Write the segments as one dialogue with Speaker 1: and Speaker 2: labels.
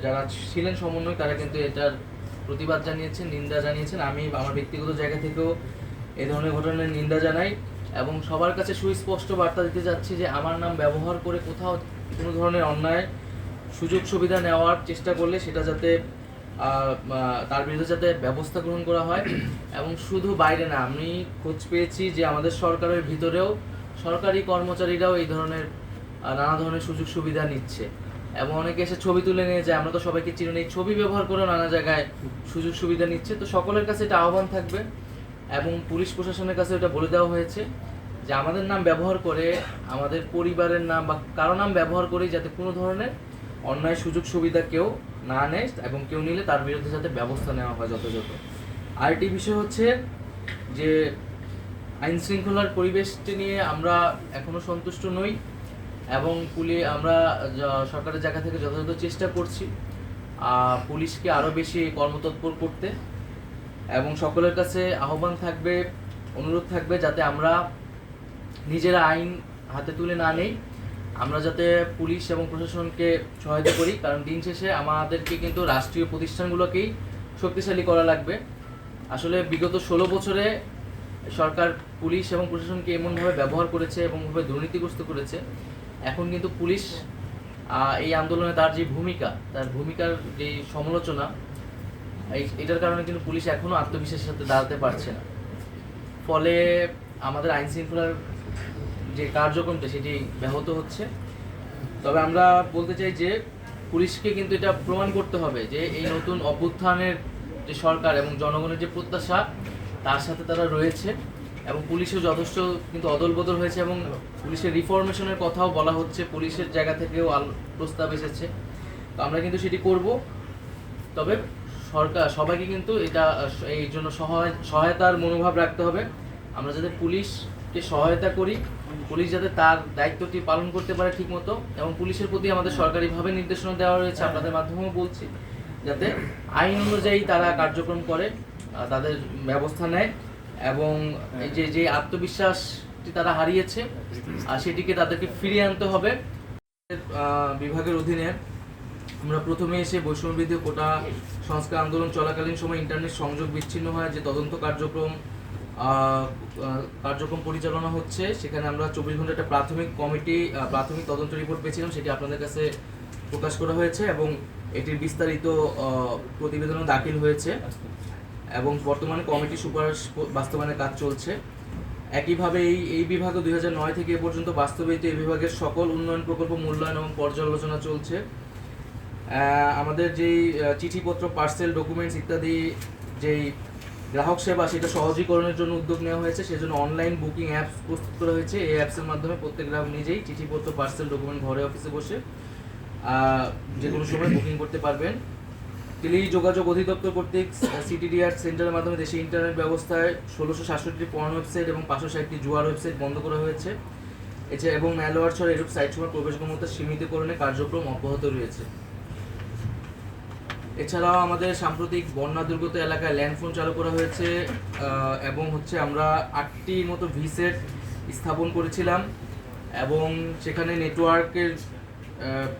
Speaker 1: যারা ছিলেন সমন্বয় তারা কিন্তু এটার প্রতিবাদ জানিয়েছেন, নিন্দা জানিয়েছেন। আমি আমার ব্যক্তিগত জায়গা থেকেও এই ধরনের ঘটনার নিন্দা জানাই এবং সবার কাছে সুস্পষ্ট বার্তা দিতে চাচ্ছি যে আমার নাম ব্যবহার করে কোথাও কোনো ধরনের অন্যায় সুযোগ সুবিধা নেওয়ার চেষ্টা করলে সেটা যাতে তার বিরুদ্ধে যাতে ব্যবস্থা গ্রহণ করা হয়। এবং শুধু বাইরে না, আমি খোঁজ পেয়েছি যে আমাদের সরকারের ভিতরেও সরকারি কর্মচারীরাও এই ধরনের নানা ধরনের সুযোগ সুবিধা নিচ্ছে এবং অনেকে এসে ছবি তুলে নিয়ে যায়। আমরা তো সবাইকে চিনি না, এই ছবি ব্যবহার করে নানা জায়গায় সুযোগ সুবিধা নিচ্ছে। তো সকলের কাছে এটা আহ্বান থাকবে এবং পুলিশ প্রশাসনের কাছে এটা বলে দেওয়া হয়েছে যে আমাদের নাম ব্যবহার করে, আমাদের পরিবারের নাম বা কারো নাম ব্যবহার করেই যাতে কোনো ধরনের অন্যায় সুযোগ সুবিধা কেউ না নেয় এবং কেউ নিলে তার বিরুদ্ধে যাতে ব্যবস্থা নেওয়া হয় যথাযথ। আরেকটি বিষয় হচ্ছে যে আইন শৃঙ্খলার পরিবেশটি নিয়ে আমরা এখনো সন্তুষ্ট নই এবং আমরা সরকারের জায়গা থেকে যথাযথ চেষ্টা করছি পুলিশকে আরও বেশি কর্মতৎপর করতে এবং সকলের কাছে আহ্বান থাকবে, অনুরোধ থাকবে যাতে আমরা নিজেরা আইন হাতে তুলে না নেই, আমরা যাতে পুলিশ এবং প্রশাসনকে সহায়তা করি। কারণ দিন শেষে আমাদেরকে কিন্তু রাষ্ট্রীয় প্রতিষ্ঠানগুলোকেই শক্তিশালী করা লাগবে। আসলে বিগত 16 বছরে সরকার পুলিশ এবং প্রশাসনকে এমনভাবে ব্যবহার করেছে এবং দুর্নীতিগ্রস্ত করেছে। এখন কিন্তু পুলিশ এই আন্দোলনে তার ভূমিকার যে সমালোচনা, এটার কারণে কিন্তু পুলিশ এখনো আত্মবিশ্বাসের সাথে দাঁড়াতে পারছে না। ফলে আমাদের আইন শৃঙ্খলার যে কার্যক্রমটা সেটি ব্যাহত হচ্ছে। তবে আমরা বলতে চাই যে পুলিশকে কিন্তু এটা প্রমাণ করতে হবে যে এই নতুন অভ্যুত্থানের যে সরকার এবং জনগণের যে প্রত্যাশা তার সাথে তারা রয়েছে এবং পুলিশও যথেষ্ট কিন্তু অদল বদল হয়েছে এবং পুলিশের রিফরমেশনের কথাও বলা হচ্ছে, পুলিশের জায়গা থেকেও প্রস্তাব এসেছে। তো আমরা কিন্তু সেটি করব। তবে সরকার সবাইকে কিন্তু এটা এই জন্য সহায়তার মনোভাব রাখতে হবে। আমরা যাতে পুলিশকে সহায়তা করি, পুলিশ যাতে তার দায়িত্বটি পালন করতে পারে ঠিকমতো এবং পুলিশের প্রতি আমাদের সরকারিভাবে নির্দেশনা দেওয়া রয়েছে, আপনাদের মাধ্যমেও বলছি, যাতে আইন অনুযায়ী তারা কার্যক্রম করে, তাদের ব্যবস্থা নেয় এবং এই যে আত্মবিশ্বাসটি তারা হারিয়েছে সেটিকে তাদেরকে ফিরিয়ে আনতে হবে। বিভাগের অধীনে আমরা প্রথমে এসে বৈষম্যবিরোধী কোটা সংস্কার আন্দোলন চলাকালীন সময় ইন্টারনেট সংযোগ বিচ্ছিন্ন হয় যে তদন্ত কার্যক্রম পরিচালনা হচ্ছে, সেখানে আমরা 24 ঘন্টা একটা প্রাথমিক তদন্ত রিপোর্ট পেয়েছিলাম, সেটি আপনাদের কাছে প্রকাশ করা হয়েছে এবং এটির বিস্তারিত প্রতিবেদনও দাখিল হয়েছে এবং বর্তমানে কমিটি সুপারিশ বাস্তবায়নের কাজ চলছে। একইভাবে এই বিভাগে 2009 থেকে এ পর্যন্ত বাস্তবায়িত এই বিভাগের সকল উন্নয়ন প্রকল্প মূল্যায়ন এবং পর্যালোচনা চলছে। আমাদের যেই চিঠিপত্র, পার্সেল, ডকুমেন্টস ইত্যাদি যেই গ্রাহক সেবা সেটা সহজীকরণের জন্য উদ্যোগ নেওয়া হয়েছে, সেজন্য অনলাইন বুকিং অ্যাপস প্রস্তুত করা হয়েছে। এই অ্যাপসের মাধ্যমে প্রত্যেক গ্রাহক নিজেই চিঠিপত্র, পার্সেল, ডকুমেন্ট ঘরে অফিসে বসে যে কোনো সময় বুকিং করতে পারবেন। টেলি যোগাযোগ অধিদপ্তর কর্তৃক সিটিডিআর সেন্টারের মাধ্যমে দেশে ইন্টারনেট ব্যবস্থায় 1667টি পর্ন ওয়েবসাইট এবং 560টি জুয়ার ওয়েবসাইট বন্ধ করা হয়েছে। এছাড়া এবং ম্যালওয়্যার ছাড়া এরূপ সাইটসমূহের প্রবেশক্ষমতা সীমিতকরণে কার্যক্রম অব্যাহত রয়েছে। এছাড়াও আমাদের সাম্প্রতিক বন্যা দুর্গত এলাকায় ল্যান্ডফোন চালু করা হয়েছে এবং আমরা 8টির মতো ভিসেট স্থাপন করেছিলাম এবং সেখানে নেটওয়ার্কের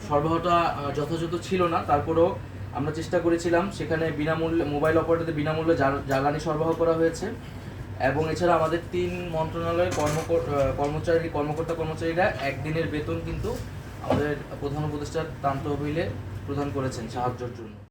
Speaker 1: সরবরাহটা যথাযথ ছিল না, তারপরেও আমরা চেষ্টা করেছিলাম। সেখানে বিনামূল্যে মোবাইল অপারেটরদের বিনামূল্যে জ্বালানি সরবরাহ করা হয়েছে এবং এছাড়া আমাদের 3 মন্ত্রণালয়ের কর্মচারীরা একদিনের বেতন কিন্তু আমাদের প্রধান উপদেষ্টার তহবিলে প্রদান করেছেন সাহায্যের জন্য।